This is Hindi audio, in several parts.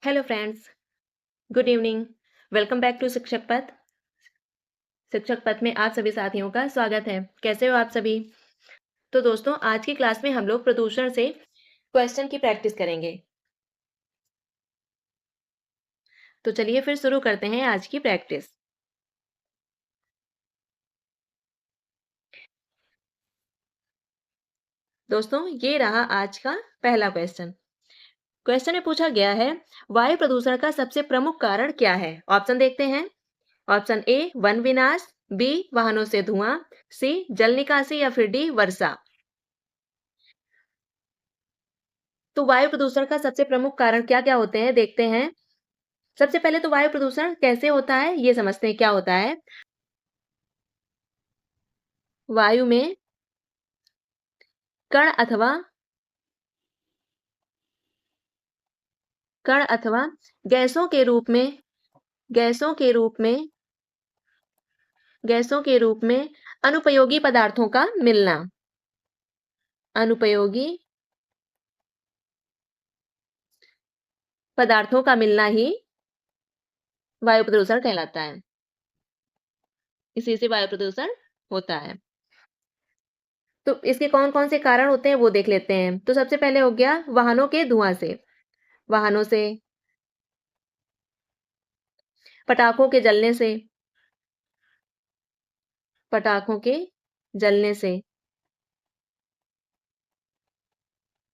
Hello friends, good evening. Welcome back to Shikshak Path. शिक्षक पथ में आप सभी साथियों का स्वागत है। कैसे हो आप सभी? तो दोस्तों, आज की क्लास में हम लोग प्रदूषण से क्वेश्चन की प्रैक्टिस करेंगे। तो चलिए फिर शुरू करते हैं आज की प्रैक्टिस। दोस्तों, ये रहा आज का पहला क्वेश्चन। क्वेश्चन में पूछा गया है, वायु प्रदूषण का सबसे प्रमुख कारण क्या है? ऑप्शन देखते हैं। ऑप्शन ए वन विनाश, बी वाहनों से धुआं, सी जल निकासी या फिर डी वर्षा। तो वायु प्रदूषण का सबसे प्रमुख कारण क्या-क्या होते हैं, देखते हैं। सबसे पहले तो वायु प्रदूषण कैसे होता है, ये समझते हैं क्या होता है। वायु में कण अथवा कण अथवा गैसों के रूप में गैसों के रूप में गैसों के रूप में अनुपयोगी पदार्थों का मिलना। अनुपयोगी पदार्थों का मिलना ही वायु प्रदूषण कहलाता है। इसी से वायु प्रदूषण होता है। तो इसके कौन-कौन से कारण होते हैं वो देख लेते हैं। तो सबसे पहले हो गया वाहनों के धुआं से। वाहनों से, पटाखों के जलने से, पटाखों के जलने से,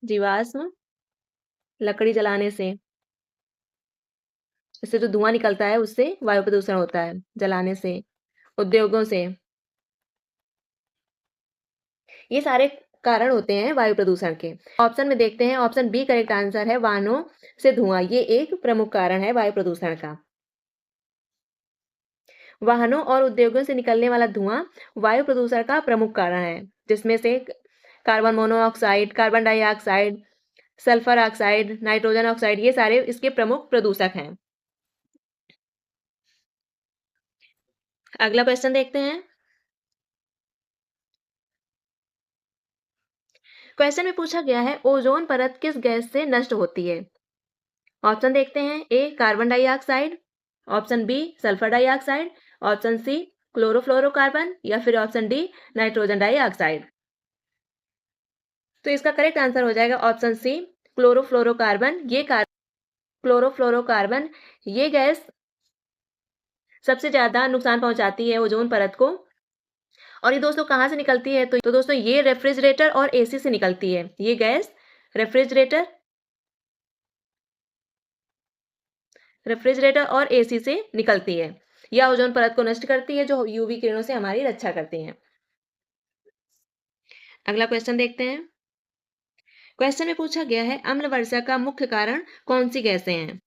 जीवाश्म लकड़ी जलाने से, इससे जो धुआं निकलता है उससे वायु प्रदूषण होता है, जलाने से, उद्योगों से। ये सारे कारण होते हैं वायु प्रदूषण के। ऑप्शन में देखते हैं, ऑप्शन बी करेक्ट आंसर है, वाहनों से धुआं। ये एक प्रमुख कारण है वायु प्रदूषण का। वाहनों और उद्योगों से निकलने वाला धुआं वायु प्रदूषण का प्रमुख कारण है, जिसमें से carbon monoxide, carbon dioxide, sulphur oxide, nitrogen oxide, ये सारे इसके प्रमुख प्रदूषक हैं। अगला क्वेश्चन देखते हैं। क्वेश्चन में पूछा गया है, ओजोन परत किस गैस से नष्ट होती है? ऑप्शन देखते हैं। A carbon dioxide, option B sulphur dioxide, option C chlorofluorocarbon या फिर ऑप्शन डी नाइट्रोजन डाइऑक्साइड। तो इसका करेक्ट आंसर हो जाएगा ऑप्शन सी क्लोरोफ्लोरोकार्बन। क्लोरोफ्लोरोकार्बन ये गैस सबसे ज्यादा नुकसान पहुंचाती है ओजोन परत को। और ये दोस्तों कहाँ से निकलती है? तो दोस्तों ये रेफ्रिजरेटर और एसी से निकलती है। ये गैस रेफ्रिजरेटर रेफ्रिजरेटर और एसी से निकलती है। यह ओजोन परत को नष्ट करती है, जो यूवी किरणों से हमारी रक्षा करती है। अगला क्वेश्चन देखते हैं। क्वेश्चन में पूछा गया है, अम्ल वर्षा का मुख्य कारण कौन सी गैसें हैं?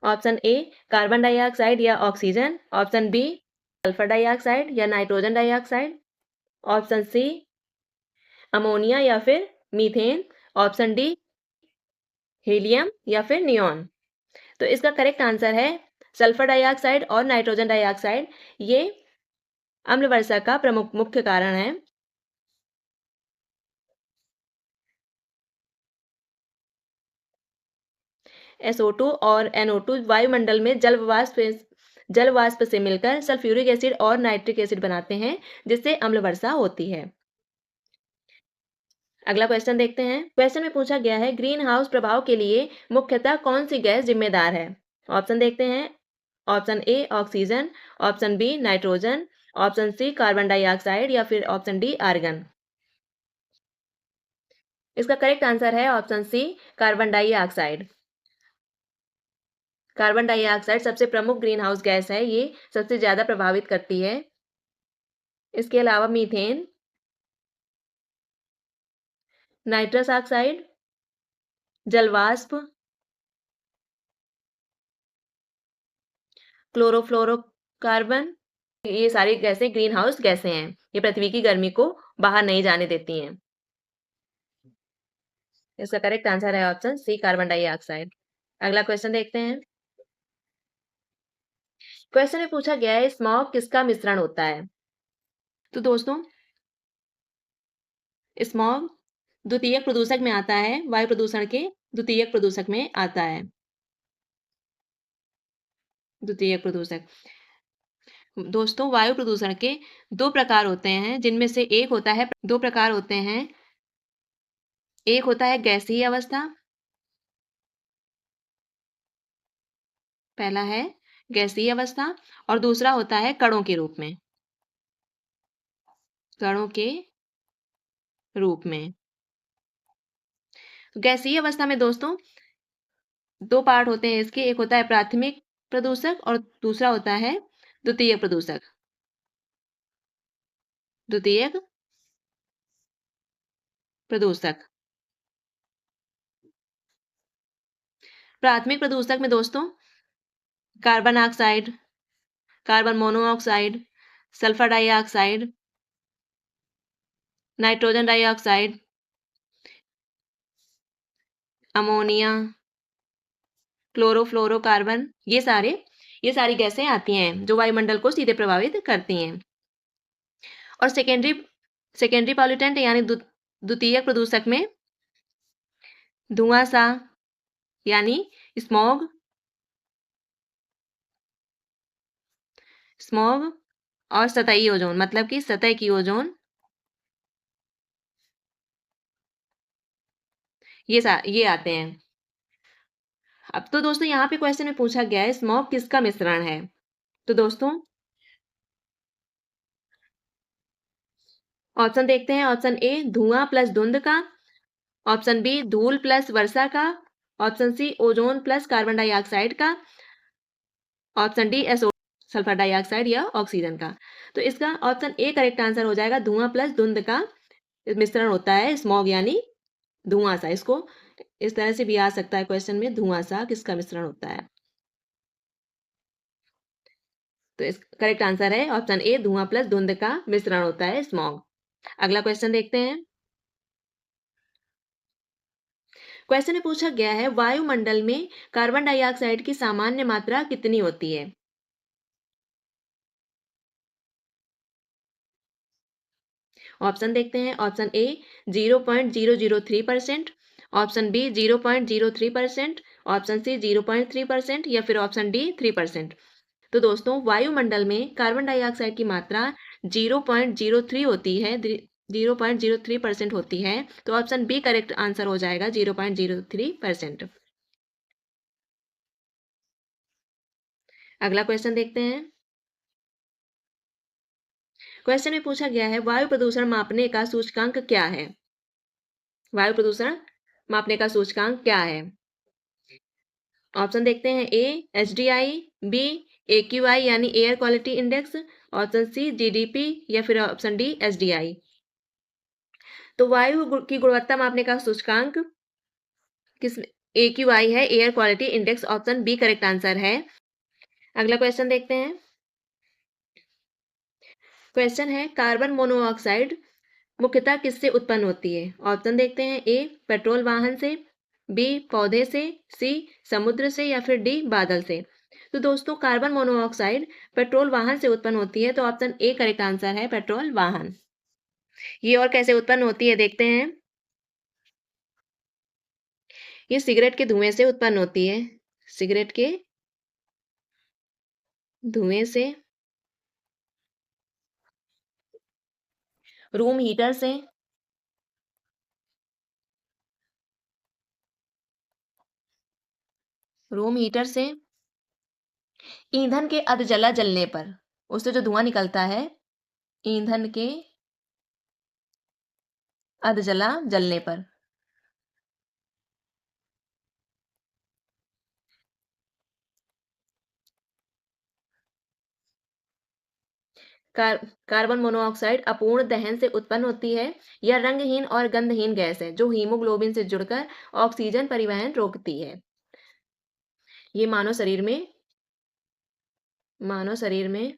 ऑप्शन ए कार्बन डाइऑक्साइड या oxygen, option B sulphur dioxide या nitrogen dioxide, option C ammonia या फिर मीथेन, ऑप्शन डी हीलियम या फिर नियॉन। तो इसका करेक्ट आंसर है सल्फर डाइऑक्साइड और नाइट्रोजन डाइऑक्साइड। ये अम्ल वर्षा का प्रमुख मुख्य कारण है। SO2 और NO2 वायुमंडल में जल वाष्प से मिलकर सल्फ्यूरिक एसिड और नाइट्रिक एसिड बनाते हैं, जिससे अम्ल वर्षा होती है। अगला क्वेश्चन देखते हैं। क्वेश्चन में पूछा गया है, ग्रीन हाउस प्रभाव के लिए मुख्यतः कौन सी गैस जिम्मेदार है? ऑप्शन देखते हैं। Option A oxygen, option B nitrogen, option C carbon dioxide या फिर ऑप्शन डी आर्गन। इसका करेक्ट आंसर है option C carbon dioxide. Carbon dioxide सबसे प्रमुख ग्रीन हाउस गैस है। ये सबसे ज्यादा प्रभावित करती है। इसके अलावा मीथेन, नाइट्रस ऑक्साइड, जलवाष्प, क्लोरोफ्लोरोकार्बन, ये सारी गैसें ग्रीन हाउस गैसें हैं। ये पृथ्वी की गर्मी को बाहर नहीं जाने देती हैं। इसका करेक्ट आंसर है ऑप्शन सी कार्बन डाइऑक्साइड। अगला क्वेश्चन देखते हैं। क्वेश्चन में पूछा गया है, स्मॉग किसका मिश्रण होता है? तो दोस्तों स्मॉग द्वितीयक प्रदूषक में आता है। वायु प्रदूषण के द्वितीयक प्रदूषक में आता है। द्वितीयक प्रदूषक। दोस्तों, वायु प्रदूषण के 2 प्रकार होते हैं, जिनमें से एक होता है 2 प्रकार होते हैं। एक होता है गैसीय अवस्था, पहला है गैसीय अवस्था और दूसरा होता है कणों के रूप में। कणों के रूप में। गैसीय अवस्था में दोस्तों 2 पार्ट होते हैं इसके, एक होता है प्राथमिक प्रदूषक और दूसरा होता है द्वितीयक प्रदूषक। द्वितीयक प्रदूषक। प्राथमिक प्रदूषक में दोस्तों carbon oxide, carbon monoxide, sulphur dioxide, nitrogen dioxide, ammonia, chlorofluorocarbon, ये सारी गैसें आती हैं जो वायुमंडल को सीधे प्रभावित करती हैं। और सेकेंडरी पॉल्यूटेंट यानी द्वितीयक प्रदूषक में धुआं सा यानी स्मॉग, स्मॉग और सतही ओजोन मतलब कि सतह की ओजोन, ये आते हैं। अब तो दोस्तों यहाँ पे क्वेश्चन में पूछा गया है स्मॉग किसका मिश्रण है। तो दोस्तों ऑप्शन देखते हैं। ऑप्शन ए धुआं प्लस धुंध का, ऑप्शन बी धूल प्लस वर्षा का, option C ozone plus carbon dioxide का, option D SO sulphur dioxide या ऑक्सीजन का। तो इसका ऑप्शन ए करेक्ट आंसर हो जाएगा, धुआं प्लस धुंध का मिश्रण होता है स्मॉग यानी धुआं सा। इसको इस तरह से भी आ सकता है क्वेश्चन में, धुआं सा किसका मिश्रण होता है। तो इस करेक्ट आंसर है ऑप्शन ए, धुआं प्लस धुंध का मिश्रण होता है स्मॉग। अगला क्वेश्चन देखते हैं। क्वेश्चन में पूछा गया है वायुमंडल में कार्बन डाइऑक्साइड की सामान्य मात्रा कितनी होती है। ऑप्शन देखते हैं। Option A 0.003%, option B 0.03%, option C 0.3% या फिर ऑप्शन डी 3%। तो दोस्तों वायुमंडल में कार्बन डाइऑक्साइड की मात्रा 0.03 होती है, 0.03% होती है। तो ऑप्शन बी करेक्ट आंसर हो जाएगा, 0.03%। अगला क्वेश्चन देखते हैं। क्वेश्चन में पूछा गया है वायु प्रदूषण मापने का सूचकांक क्या है। वायु प्रदूषण मापने का सूचकांक क्या है। ऑप्शन देखते हैं। ए एचडीआई, बी एक्यूआई यानी air quality index, option C GDP या फिर ऑप्शन डी एसडीआई। तो वायु की गुणवत्ता मापने का सूचकांक किस एक्यूआई है, air quality index. Option B correct answer है। अगला क्वेश्चन देखते हैं। क्वेश्चन है कार्बन मोनोऑक्साइड मुख्यतः किससे उत्पन्न होती है। ऑप्शन देखते हैं। ए पेट्रोल वाहन से, बी पौधे से, सी समुद्र से या फिर डी बादल से। तो दोस्तों कार्बन मोनोऑक्साइड पेट्रोल वाहन से उत्पन्न होती है। तो ऑप्शन ए करेक्ट आंसर है, पेट्रोल वाहन। ये और कैसे उत्पन्न होती है देखते हैं। ये सिगरेट के धुएं से उत्पन्न होती है। सिगरेट के धुएं से, रूम हीटर से, रूम हीटर से, ईंधन के अधजला जलने पर उससे जो धुआं निकलता है, ईंधन के अधजला जलने पर। कार्बन मोनोऑक्साइड अपूर्ण दहन से उत्पन्न होती है। यह रंगहीन और गंधहीन गैस है जो हीमोग्लोबिन से जुड़कर ऑक्सीजन परिवहन रोकती है। ये मानव शरीर में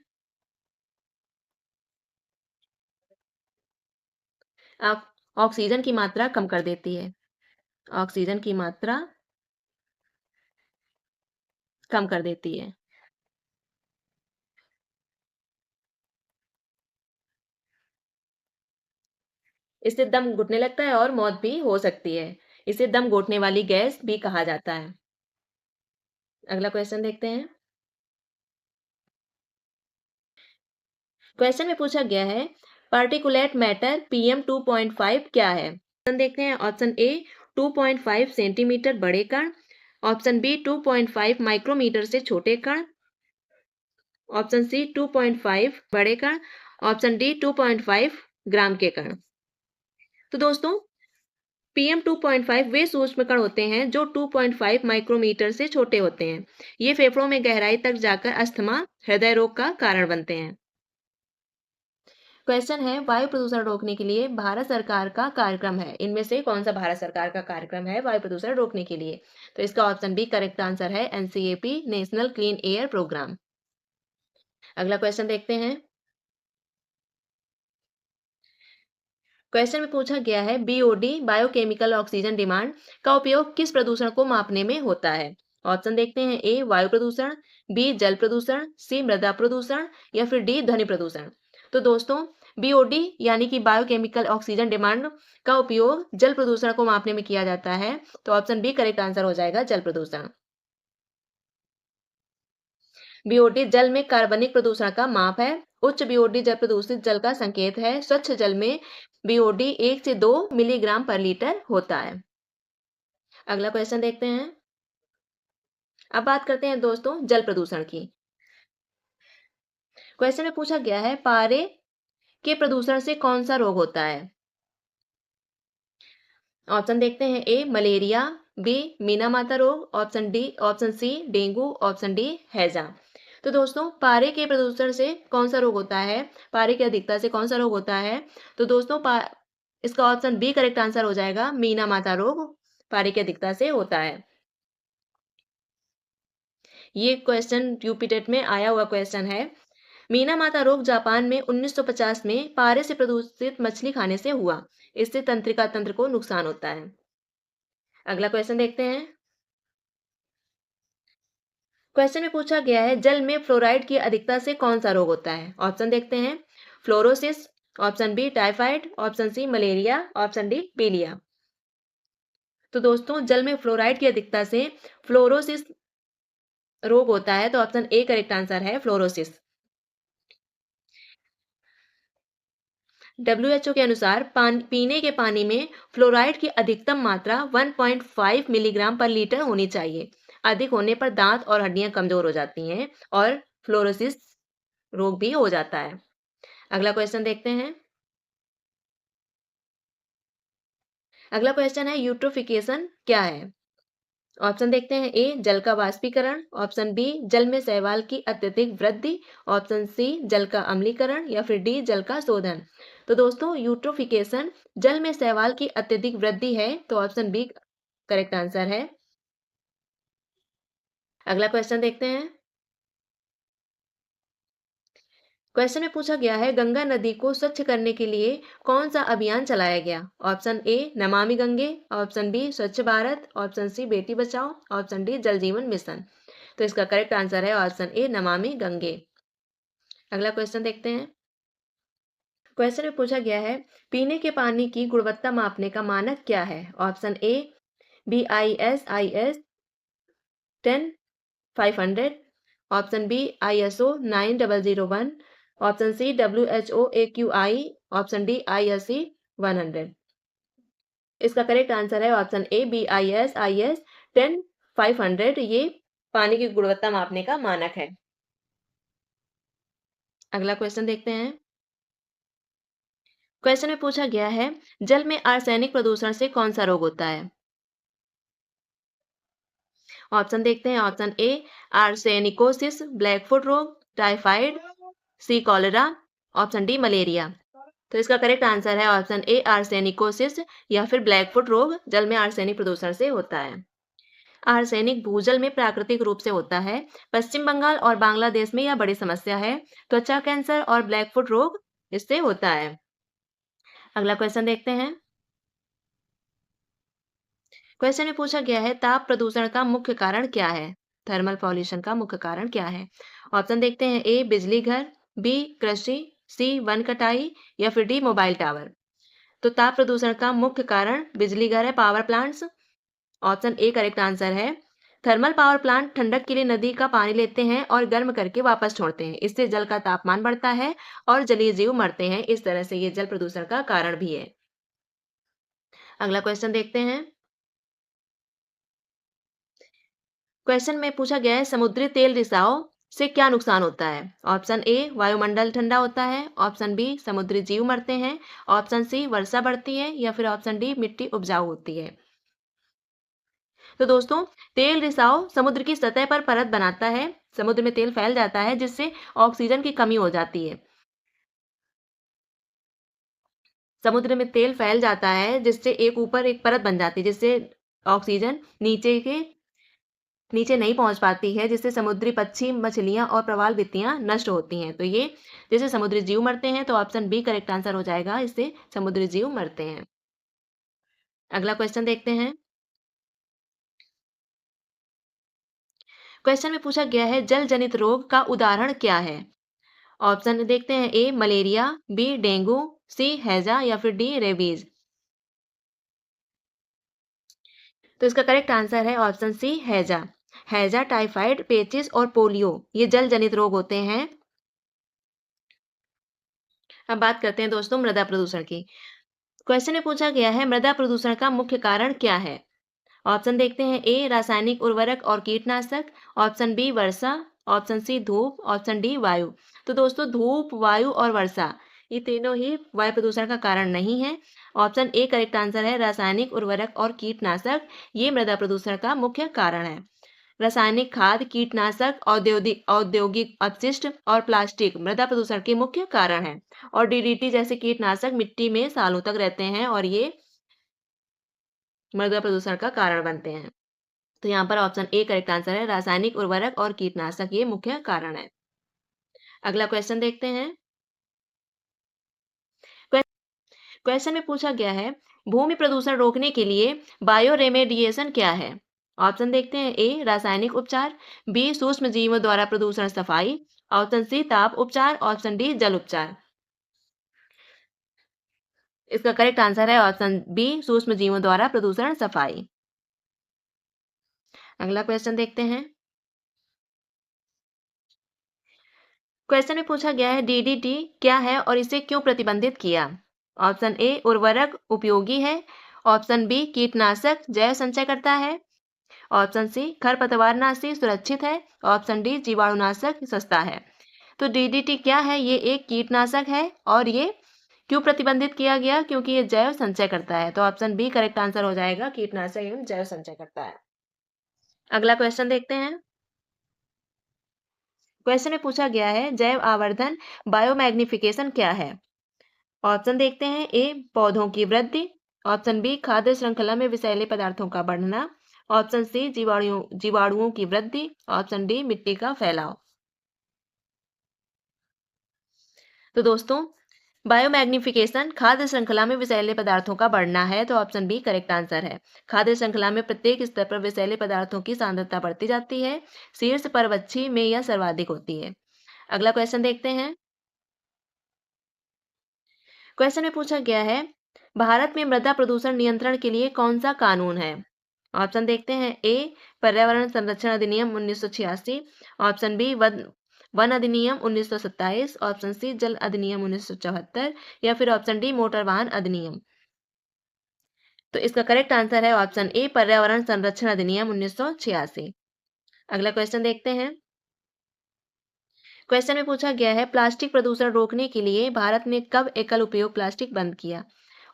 ऑक्सीजन की मात्रा कम कर देती है। ऑक्सीजन की मात्रा कम कर देती है। इससे दम घुटने लगता है और मौत भी हो सकती है। इसे दम घोटने वाली गैस भी कहा जाता है। अगला क्वेश्चन देखते हैं। क्वेश्चन में पूछा गया है पार्टिकुलेट मैटर PM 2.5 क्या है। ऑप्शन देखते हैं। ऑप्शन ए 2.5 सेंटीमीटर बड़े कण, ऑप्शन बी 2.5 माइक्रोमीटर से छोटे कण, ऑप्शन सी 2.5 बड़े कण, ऑप्शन डी 2.5 ग्राम के कण। तो दोस्तों PM 2.5 वे सूक्ष्म कण होते हैं जो 2.5 माइक्रोमीटर से छोटे होते हैं। ये फेफड़ों में गहराई तक जाकर अस्थमा, हृदय रोग का कारण बनते हैं। क्वेश्चन है वायु प्रदूषण रोकने के लिए भारत सरकार का कार्यक्रम है, इनमें से कौन सा भारत सरकार का कार्यक्रम है वायु प्रदूषण रोकने के लिए। तो इसका ऑप्शन बी करेक्ट आंसर है NCAP national clean air programme. अगला क्वेश्चन देखते हैं। क्वेश्चन में पूछा गया है BOD बायोकेमिकल ऑक्सीजन डिमांड का उपयोग किस प्रदूषण को मापने में होता है। ऑप्शन देखते हैं। ए वायु प्रदूषण, बी जल प्रदूषण, सी मृदा प्रदूषण या फिर डी ध्वनि प्रदूषण। तो दोस्तों BOD यानी कि बायोकेमिकल ऑक्सीजन डिमांड का उपयोग जल प्रदूषण को मापने में किया जाता है। तो ऑप्शन बी करेक्ट आंसर हो जाएगा जल प्रदूषण। BOD जल में कार्बनिक प्रदूषण का माप है। उच्च BOD जल प्रदूषित जल का संकेत है। स्वच्छ जल में BOD 1 से 2 मिलीग्राम पर लीटर होता है। अगला क्वेश्चन देखते हैं। अब बात करते हैं दोस्तों जल प्रदूषण की। क्वेश्चन में पूछा गया है पारे के प्रदूषण से कौन सा रोग होता है। ऑप्शन देखते हैं। ए मलेरिया, बी मीना माता रोग, option C dengue, option D हैजा। तो दोस्तों पारे के प्रदूषण से कौन सा रोग होता है, पारे की अधिकता से कौन सा रोग होता है। तो दोस्तों इसका ऑप्शन बी करेक्ट आंसर हो जाएगा मीना माता रोग पारे की अधिकता से होता है। ये क्वेश्चन यूपी टेट में आया हुआ क्वेश्चन है। मीना माता रोग जापान में 1950 में पारे से प्रदूषित मछली खाने से हुआ। इससे तंत्रिका तंत्र को नुकसान होता है। अगला क्वेश्चन देखते हैं। क्वेश्चन में पूछा गया है जल में फ्लोराइड की अधिकता से कौन सा रोग होता है। ऑप्शन देखते हैं। Fluorosis, option B typhoid, option C malaria, option D पीलिया। तो दोस्तों जल में फ्लोराइड की अधिकता से फ्लोरोसिस रोग होता है। तो ऑप्शन ए करेक्ट आंसर है फ्लोरोसिस। WHO के अनुसार पीने के पानी में फ्लोराइड की अधिकतम मात्रा 1.5 मिलीग्राम पर लीटर होनी चाहिए। अधिक होने पर दांत और हड्डियां कमजोर हो जाती हैं और फ्लोरोसिस रोग भी हो जाता है। अगला क्वेश्चन देखते हैं। अगला क्वेश्चन है यूट्रोफिकेशन क्या है। ऑप्शन देखते हैं। ए जल का वाष्पीकरण, ऑप्शन बी जल में शैवाल की अत्यधिक वृद्धि, ऑप्शन सी जल का अम्लीकरण या फिर डी जल का शोधन। तो दोस्तों यूट्रोफिकेशन जल में शैवाल की अत्यधिक वृद्धि है। तो ऑप्शन बी करेक्ट आंसर है। अगला क्वेश्चन देखते हैं। क्वेश्चन में पूछा गया है गंगा नदी को स्वच्छ करने के लिए कौन सा अभियान चलाया गया। Option A Namami Gange, option B स्वच्छ Bharat, option C Beti Bachao, option D जल जीवन मिशन। तो इसका करेक्ट आंसर है ऑप्शन ए नमामि गंगे। अगला क्वेश्चन देखते हैं। क्वेश्चन में पूछा गया है पीने के पानी की गुणवत्ता मापने का मानक क्या है। Option A BIS-IS 10500, option B ISO 9001, option C WHO AQI, option D ISE 100। इसका करेक्ट आंसर है ऑप्शन ए BIS-IS 10500। ये पानी की गुणवत्ता मापने का मानक है। अगला क्वेश्चन देखते हैं। क्वेश्चन में पूछा गया है जल में आर्सेनिक प्रदूषण से कौन सा रोग होता है। ऑप्शन देखते हैं। ऑप्शन ए आर्सेनिकोसिस, ब्लैकफुट रोग, टाइफाइड, सी कॉलेरा, ऑप्शन डी मलेरिया। तो इसका करेक्ट आंसर है ऑप्शन ए आर्सेनिकोसिस या फिर ब्लैकफुट रोग जल में आर्सेनिक प्रदूषण से होता है। आर्सेनिक भूजल में प्राकृतिक रूप से होता है। पश्चिम बंगाल और बांग्लादेश में यह बड़ी समस्या है। त्वचा कैंसर और ब्लैकफुट रोग इससे होता है। अगला क्वेश्चन देखते हैं। क्वेश्चन में पूछा गया है ताप प्रदूषण का मुख्य कारण क्या है। थर्मल पॉल्यूशन का मुख्य कारण क्या है। ऑप्शन देखते हैं। ए बिजली घर, बी कृषि, सी वन कटाई या फिर डी मोबाइल टावर। तो ताप प्रदूषण का मुख्य कारण बिजली घर है, power plants. Option A correct answer है। थर्मल पावर प्लांट ठंडक के लिए नदी का पानी लेते हैं और गर्म करके वापस छोड़ते हैं। इससे जल का तापमान बढ़ता है और जलीय जीव मरते हैं। इस तरह से ये जल प्रदूषण का कारण भी है। अगला क्वेश्चन देखते हैं। क्वेश्चन में पूछा गया है समुद्री तेल रिसाव से क्या नुकसान होता है। ऑप्शन ए वायुमंडल ठंडा होता है, ऑप्शन बी समुद्री जीव मरते हैं, ऑप्शन सी वर्षा बढ़ती है या फिर ऑप्शन डी मिट्टी उपजाऊ होती है। तो दोस्तों, तेल रिसाव समुद्र की सतह पर परत बनाता है। समुद्र में तेल फैल जाता है जिससे ऑक्सीजन की कमी हो जाती है। समुद्र में तेल फैल जाता है जिससे एक ऊपर एक परत बन जाती है, जिससे ऑक्सीजन नीचे नहीं पहुंच पाती है, जिससे समुद्री पक्षी, मछलियां और प्रवाल भित्तियां नष्ट होती हैं। तो ये जैसे समुद्री जीव मरते हैं, तो ऑप्शन बी करेक्ट आंसर हो जाएगा। इससे समुद्री जीव मरते हैं। अगला क्वेश्चन देखते हैं। क्वेश्चन में पूछा गया है जल जनित रोग का उदाहरण क्या है। ऑप्शन देखते हैं। ए मलेरिया, बी डेंगू, सी हैजा या फिर डी रेबीज। तो इसका करेक्ट आंसर है ऑप्शन सी हैजा। हैजा, टाइफाइड, पेचिस और पोलियो ये जल जनित रोग होते हैं। अब बात करते हैं दोस्तों मृदा प्रदूषण की। क्वेश्चन में पूछा गया है मृदा प्रदूषण का मुख्य कारण क्या है। ऑप्शन देखते हैं। ए रासायनिक उर्वरक और कीटनाशक, ऑप्शन बी वर्षा, ऑप्शन सी धूप, ऑप्शन डी वायु। तो दोस्तों, धूप, वायु और वर्षा ये तीनों ही वायु प्रदूषण का कारण नहीं है। ऑप्शन ए करेक्ट आंसर है। रासायनिक उर्वरक और कीटनाशक ये मृदा प्रदूषण का मुख्य कारण है। रासायनिक खाद, कीटनाशक, औद्योगिक औद्योगिक अपशिष्ट और प्लास्टिक मृदा प्रदूषण के मुख्य कारण हैं। और डीडीटी जैसे कीटनाशक मिट्टी में सालों तक रहते हैं और ये मृदा प्रदूषण का कारण बनते हैं। तो यहाँ पर ऑप्शन ए करेक्ट आंसर है। रासायनिक उर्वरक और कीटनाशक ये मुख्य कारण है। अगला क्वेश्चन देखते हैं। क्वेश्चन में पूछा गया है भूमि प्रदूषण रोकने के लिए बायो रेमेडिएशन क्या है। ऑप्शन देखते हैं। ए रासायनिक उपचार, बी सूक्ष्म जीवों द्वारा प्रदूषण सफाई, ऑप्शन सी ताप उपचार, ऑप्शन डी जल उपचार। इसका करेक्ट आंसर है ऑप्शन बी सूक्ष्म जीवों द्वारा प्रदूषण सफाई। अगला क्वेश्चन देखते हैं। क्वेश्चन में पूछा गया है डीडीटी क्या है और इसे क्यों प्रतिबंधित किया। ऑप्शन ए उर्वरक उपयोगी है, ऑप्शन बी कीटनाशक जैव संचय करता है, ऑप्शन सी खरपतवारनाशी सुरक्षित है, ऑप्शन डी जीवाणुनाशक सस्ता है। तो डीडीटी क्या है? ये एक कीटनाशक है और ये क्यों प्रतिबंधित किया गया? क्योंकि ये जैव संचय करता है। तो ऑप्शन बी करेक्ट आंसर हो जाएगा। कीटनाशक एवं जैव संचय करता है। अगला क्वेश्चन देखते हैं। क्वेश्चन में पूछा गया है जैव आवर्धन बायोमैग्निफिकेशन क्या है। ऑप्शन देखते हैं। ए पौधों की वृद्धि, ऑप्शन बी खाद्य श्रृंखला में विषैले पदार्थों का बढ़ना, ऑप्शन सी जीवाणुओं की वृद्धि, ऑप्शन डी मिट्टी का फैलाव। तो दोस्तों, बायोमैग्निफिकेशन खाद्य श्रृंखला में विषैले पदार्थों का बढ़ना है। तो ऑप्शन बी करेक्ट आंसर है। खाद्य श्रृंखला में प्रत्येक स्तर पर विषैले पदार्थों की सांद्रता बढ़ती जाती है। शीर्ष परवच्छी में यह सर्वाधिक होती है। अगला क्वेश्चन देखते हैं। क्वेश्चन में पूछा गया है भारत में मृदा प्रदूषण नियंत्रण के लिए कौन सा कानून है। ऑप्शन देखते हैं। ए पर्यावरण संरक्षण अधिनियम 1986, ऑप्शन बी वन अधिनियम 1927, ऑप्शन सी जल अधिनियम 1974 या फिर ऑप्शन डी मोटर वाहन अधिनियम। तो इसका करेक्ट आंसर है ऑप्शन ए पर्यावरण संरक्षण अधिनियम 1986। अगला क्वेश्चन देखते हैं। क्वेश्चन में पूछा गया है प्लास्टिक प्रदूषण रोकने के लिए भारत ने कब एकल उपयोग प्लास्टिक बंद किया।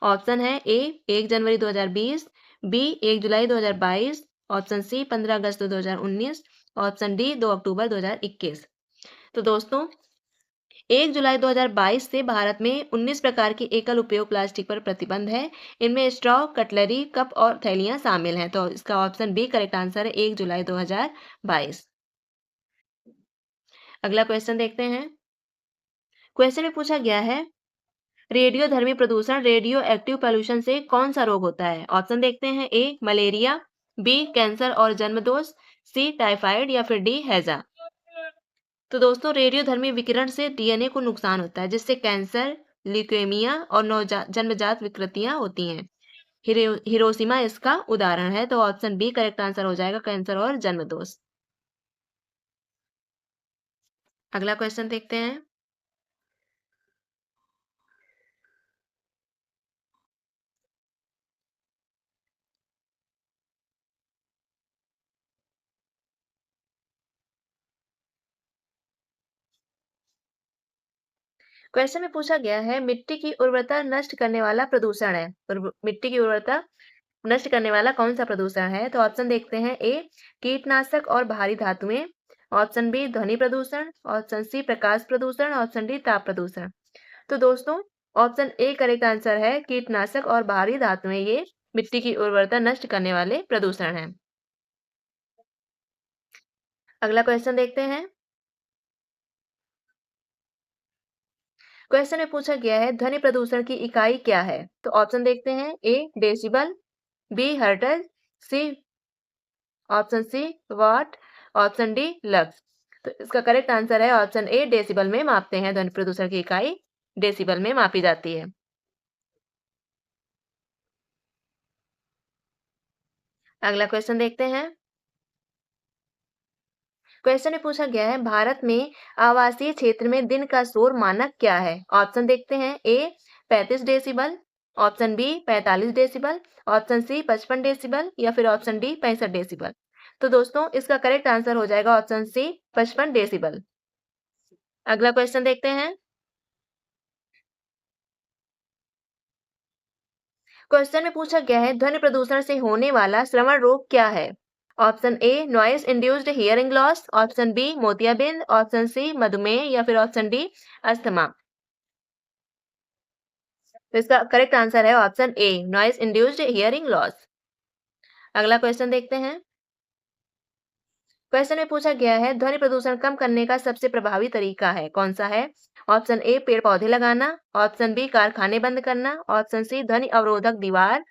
ऑप्शन है। ए 1 जनवरी 2020, बी 1 जुलाई 2022, ऑप्शन सी 15 अगस्त 2019, ऑप्शन डी 2 अक्टूबर 2021। तो दोस्तों, 1 जुलाई 2022 से भारत में 19 प्रकार की एकल उपयोग प्लास्टिक पर प्रतिबंध है। इनमें स्ट्रॉ, कटलरी, कप और थैलियां शामिल हैं। तो इसका ऑप्शन बी करेक्ट आंसर है 1 जुलाई 2022। अगला क्वेश्चन देखते हैं। क्वेश्चन में पूछा गया है रेडियोधर्मी प्रदूषण रेडियो एक्टिव पॉल्यूशन से कौन सा रोग होता है। ऑप्शन देखते हैं। ए मलेरिया, बी कैंसर और जन्मदोष, सी टाइफाइड या फिर डी हैजा। तो दोस्तों, रेडियोधर्मी विकिरण से डीएनए को नुकसान होता है जिससे कैंसर, ल्यूकेमिया और जन्मजात विकृतियां होती हैं। हिरोशिमा इसका उदाहरण है। तो ऑप्शन बी करेक्ट आंसर हो जाएगा, कैंसर और जन्म दोष। अगला क्वेश्चन देखते हैं। क्वेश्चन में पूछा गया है मिट्टी की उर्वरता नष्ट करने वाला प्रदूषण है। मिट्टी की उर्वरता नष्ट करने वाला कौन सा प्रदूषण है? तो ऑप्शन देखते हैं। ए कीटनाशक और भारी धातुएं, ऑप्शन बी ध्वनि प्रदूषण, ऑप्शन सी प्रकाश प्रदूषण, ऑप्शन डी ताप प्रदूषण। तो दोस्तों ऑप्शन ए करेक्ट आंसर है, कीटनाशक और भारी धातुएं ये मिट्टी की उर्वरता नष्ट करने वाले प्रदूषण हैं। अगला क्वेश्चन देखते हैं। क्वेश्चन में पूछा गया है ध्वनि प्रदूषण की इकाई क्या है? तो ऑप्शन देखते हैं। A decibel, B hertz, C option C watt, option D lux. तो इसका करेक्ट आंसर है ऑप्शन ए, डेसिबल में मापते हैं। ध्वनि प्रदूषण की इकाई डेसिबल में मापी जाती है। अगला क्वेश्चन देखते हैं। क्वेश्चन में पूछा गया है भारत में आवासीय क्षेत्र में दिन का शोर मानक क्या है? ऑप्शन देखते हैं। A 35 decibel, option B 45 decibel, option C 55 decibel या फिर ऑप्शन डी 65 डेसिबल। तो दोस्तों इसका करेक्ट आंसर हो जाएगा ऑप्शन सी 55 डेसिबल। अगला क्वेश्चन देखते हैं। क्वेश्चन में पूछा गया है ध्वनि प्रदूषण से होने वाला श्रवण रोग क्या है? Option A noise induced hearing loss, option B मोतियाबिंद, ऑप्शन सी मधुमेह या फिर ऑप्शन डी अस्थमा। तो इसका करेक्ट आंसर है option A noise induced hearing loss. अगला क्वेश्चन देखते हैं। क्वेश्चन में पूछा गया है ध्वनि प्रदूषण कम करने का सबसे प्रभावी तरीका है कौन सा है? ऑप्शन ए पेड़ पौधे लगाना, ऑप्शन बी कारखाने बंद करना, ऑप्शन सी ध्वनि अवरोधक दीवार,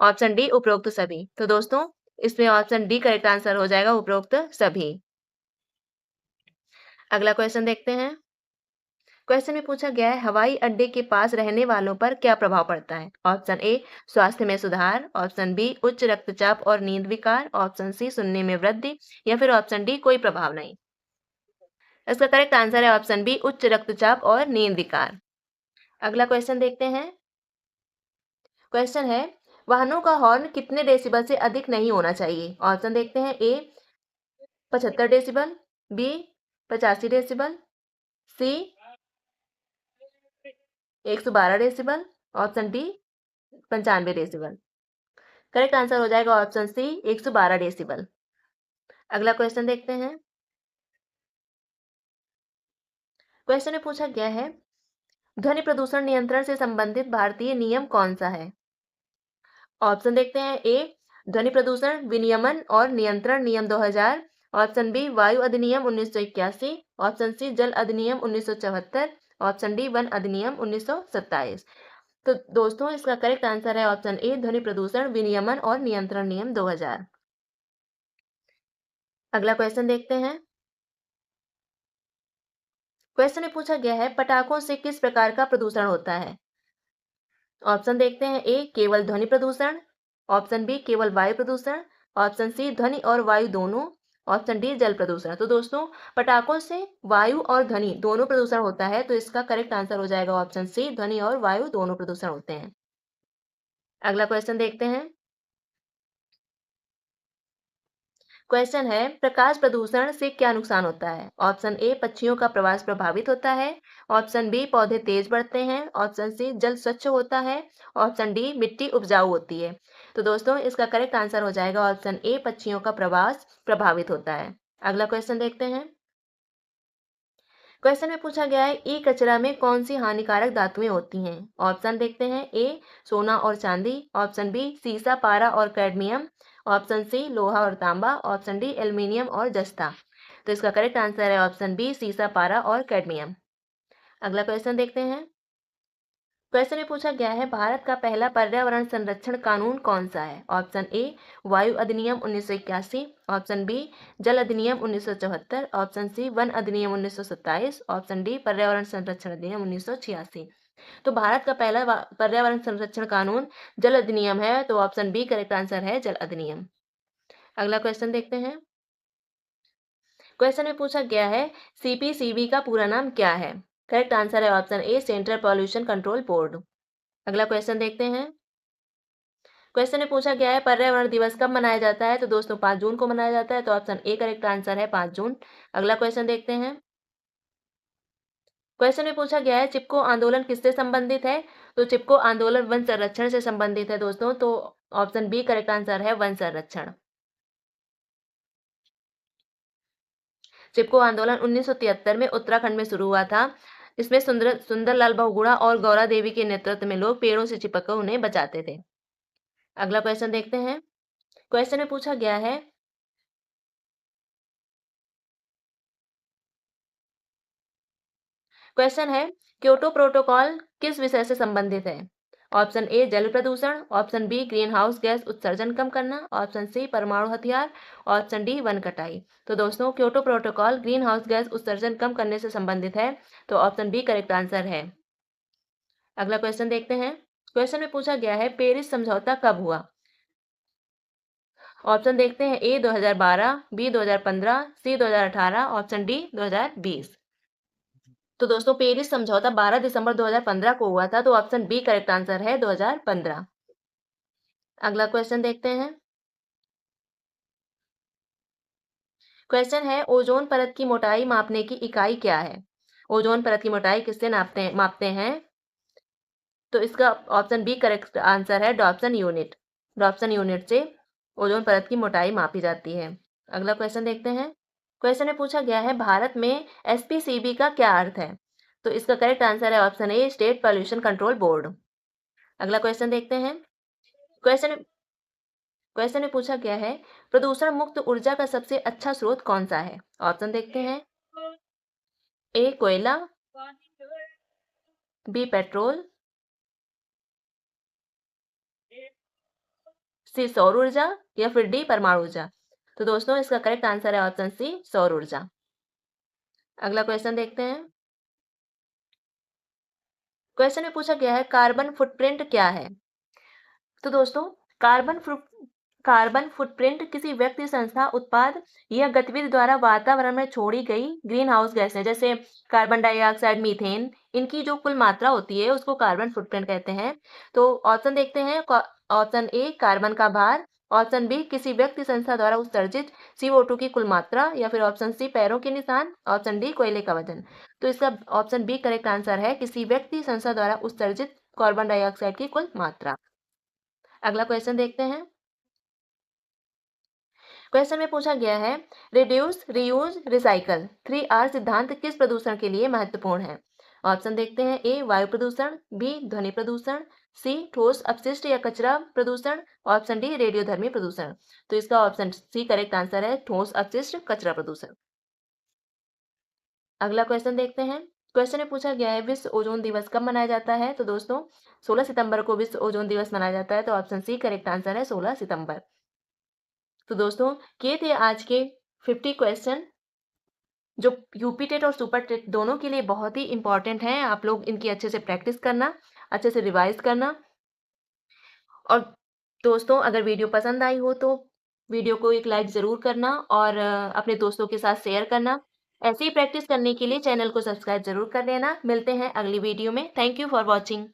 ऑप्शन डी उपरोक्त सभी। तो दोस्तों इसमें ऑप्शन डी करेक्ट आंसर हो जाएगा, उपरोक्त सभी। अगला क्वेश्चन देखते हैं। क्वेश्चन में पूछा गया है हवाई अड्डे के पास रहने वालों पर क्या प्रभाव पड़ता है? ऑप्शन ए स्वास्थ्य में सुधार, ऑप्शन बी उच्च रक्तचाप और नींद विकार, ऑप्शन सी सुनने में वृद्धि या फिर ऑप्शन डी कोई प्रभाव नहीं। इसका करेक्ट आंसर है ऑप्शन बी उच्च रक्तचाप और नींद विकार। अगला क्वेश्चन देखते हैं। क्वेश्चन है वाहनों का हॉर्न कितने डेसिबल से अधिक नहीं होना चाहिए? ऑप्शन देखते हैं। ए 75 डेसिबल, बी 85 डेसिबल, सी 112 decibel, option D 95 decibel. Correct answer हो जाएगा ऑप्शन सी 112 डेसिबल। अगला क्वेश्चन देखते हैं। क्वेश्चन में पूछा गया है ध्वनि प्रदूषण नियंत्रण से संबंधित भारतीय नियम कौन सा है? ऑप्शन देखते हैं। ए ध्वनि प्रदूषण विनियमन और नियंत्रण नियम 2000, ऑप्शन बी वायु अधिनियम 1981, ऑप्शन सी जल अधिनियम 1974, ऑप्शन डी वन अधिनियम 1927। तो दोस्तों इसका करेक्ट आंसर है ऑप्शन ए ध्वनि प्रदूषण विनियमन और नियंत्रण नियम 2000। अगला क्वेश्चन देखते हैं। क्वेश्चन में पूछा गया है पटाखों से किस प्रकार का प्रदूषण होता है? ऑप्शन देखते हैं। ए केवल ध्वनि प्रदूषण, ऑप्शन बी केवल वायु प्रदूषण, ऑप्शन सी ध्वनि और वायु दोनों, ऑप्शन डी जल प्रदूषण। तो दोस्तों पटाखों से वायु और ध्वनि दोनों प्रदूषण होता है, तो इसका करेक्ट आंसर हो जाएगा ऑप्शन सी ध्वनि और वायु दोनों प्रदूषण होते हैं। अगला क्वेश्चन देखते हैं। क्वेश्चन है प्रकाश प्रदूषण से क्या नुकसान होता है? ऑप्शन ए पक्षियों का प्रवास प्रभावित होता है, ऑप्शन बी पौधे तेज बढ़ते हैं, ऑप्शन सी जल स्वच्छ होता है, ऑप्शन डी मिट्टी उपजाऊ होती है। तो दोस्तों इसका करेक्ट आंसर हो जाएगा ऑप्शन ए पक्षियों का प्रवास प्रभावित होता है। अगला क्वेश्चन देखते हैं। क्वेश्चन में पूछा गया है ई कचरा में कौन सी हानिकारक धातुएं होती हैं? ऑप्शन देखते हैं। ए सोना और चांदी, ऑप्शन बी सीसा पारा और कैडमियम, ऑप्शन सी लोहा और तांबा, ऑप्शन डी एल्यूमिनियम और जस्ता। तो इसका करेक्ट आंसर है ऑप्शन बी सीसा पारा और कैडमियम। अगला क्वेश्चन देखते हैं। क्वेश्चन में पूछा गया है भारत का पहला पर्यावरण संरक्षण कानून कौन सा है? ऑप्शन ए वायु अधिनियम 1981, ऑप्शन बी जल अधिनियम 1974, ऑप्शन सी वन अधिनियम 1927, ऑप्शन डी पर्यावरण संरक्षण अधिनियम 1986। तो भारत का पहला पर्यावरण संरक्षण कानून जल अधिनियम है, तो ऑप्शन बी करेक्ट आंसर है जल अधिनियम। अगला क्वेश्चन देखते हैं। क्वेश्चन में पूछा गया है सीपीसीबी का पूरा नाम क्या है? करेक्ट आंसर है ऑप्शन ए सेंट्रल पॉल्यूशन कंट्रोल बोर्ड। अगला क्वेश्चन देखते हैं। क्वेश्चन में पूछा गया है पर्यावरण दिवस कब मनाया जाता है? तो दोस्तों 5 जून को मनाया जाता है, तो ऑप्शन ए करेक्ट आंसर है 5 जून। अगला क्वेश्चन देखते हैं। क्वेश्चन में पूछा गया है चिपको आंदोलन किससे संबंधित है? तो चिपको आंदोलन वन संरक्षण से संबंधित है दोस्तों, तो ऑप्शन बी करेक्ट आंसर है वन संरक्षण। चिपको आंदोलन 1973 में उत्तराखंड में शुरू हुआ था। इसमें सुंदरलाल बहुगुणा और गौरा देवी के नेतृत्व में लोग पेड़ों से चिपककर उन्हें बचाते थे। अगला क्वेश्चन देखते हैं। क्वेश्चन में पूछा गया है क्वेश्चन है क्योटो प्रोटोकॉल किस विषय से संबंधित है? ऑप्शन ए जल प्रदूषण, option B greenhouse gas उत्सर्जन कम करना, ऑप्शन सी परमाणु हथियार, ऑप्शन डी वन कटाई। तो दोस्तों Kyoto protocol green house gas उत्सर्जन कम करने से संबंधित है, तो ऑप्शन बी करेक्ट आंसर है। अगला क्वेश्चन देखते हैं। क्वेश्चन में पूछा गया है पेरिस समझौता कब हुआ? ऑप्शन देखते हैं ए 2012, बी 2015, सी 2018, ऑप्शन डी 2020। तो दोस्तों पेरिस समझौता 12 दिसंबर 2015 को हुआ था, तो ऑप्शन बी करेक्ट आंसर है 2015। अगला क्वेश्चन देखते हैं। क्वेश्चन है ओजोन परत की मोटाई मापने की इकाई क्या है? ओजोन परत की मोटाई किससे मापते हैं? तो इसका ऑप्शन बी करेक्ट आंसर है डॉप्सन यूनिट। डॉप्सन यूनिट से ओजोन परत की मोटाई मापी जाती है। अगला क्वेश्चन देखते हैं। क्वेश्चन में पूछा गया है भारत में एसपीसीबी का क्या अर्थ है? तो इसका करेक्ट आंसर है ऑप्शन ए स्टेट पॉल्यूशन कंट्रोल बोर्ड। अगला क्वेश्चन देखते हैं। क्वेश्चन क्वेश्चन में पूछा गया है प्रदूषण मुक्त ऊर्जा का सबसे अच्छा स्रोत कौन सा है? ऑप्शन देखते हैं। ए कोयला, बी पेट्रोल, सी सौर ऊर्जा या फिर डी परमाणु ऊर्जा। तो दोस्तों इसका करेक्ट आंसर है ऑप्शन सी सौर ऊर्जा। अगला क्वेश्चन देखते हैं। क्वेश्चन में पूछा गया है कार्बन फुटप्रिंट क्या है? तो दोस्तों कार्बन फुटप्रिंट किसी व्यक्ति, संस्था, उत्पाद या गतिविधि द्वारा वातावरण में छोड़ी गई ग्रीन हाउस गैस है, जैसे कार्बन डाइऑक्साइड, मीथेन, इनकी जो कुल मात्रा होती है उसको कार्बन फुटप्रिंट कहते हैं। तो ऑप्शन देखते हैं। ऑप्शन ए कार्बन का भार, ऑप्शन बी किसी व्यक्ति, संस्था द्वारा उत्सर्जित CO2 की कुल मात्रा, या फिर ऑप्शन सी पैरों के निशान, ऑप्शन डी कोयले का वजन। तो इसका ऑप्शन बी करेक्ट आंसर है किसी व्यक्ति, संस्था द्वारा उत्सर्जित कार्बन डाइऑक्साइड की कुल मात्रा। अगला क्वेश्चन देखते हैं। क्वेश्चन में पूछा गया है रिड्यूस, रीयूज, रिसाइकल 3R सिद्धांत किस प्रदूषण के लिए महत्वपूर्ण है? ऑप्शन देखते हैं। ए वायु प्रदूषण, बी ध्वनि प्रदूषण, सी ठोस अपशिष्ट या कचरा प्रदूषण, ऑप्शन डी रेडियोधर्मी प्रदूषण। तो इसका ऑप्शन सी करेक्ट आंसर है ठोस अपशिष्ट कचरा प्रदूषण। अगला क्वेश्चन देखते हैं। क्वेश्चन में पूछा गया है विश्व ओजोन दिवस कब मनाया जाता है? तो दोस्तों 16 सितंबर को विश्व ओजोन दिवस मनाया जाता है, तो ऑप्शन सी करेक्ट आंसर है 16 सितंबर। तो दोस्तों ये थे आज के 50 क्वेश्चन जो यूपी टेट और सुपर टेट दोनों के लिए बहुत ही इंपॉर्टेंट हैं। आप लोग इनकी अच्छे से प्रैक्टिस करना, अच्छे से रिवाइज करना। और दोस्तों अगर वीडियो पसंद आई हो तो वीडियो को एक लाइक ज़रूर करना और अपने दोस्तों के साथ शेयर करना। ऐसे ही प्रैक्टिस करने के लिए चैनल को सब्सक्राइब ज़रूर कर लेना। मिलते हैं अगली वीडियो में। Thank you for watching.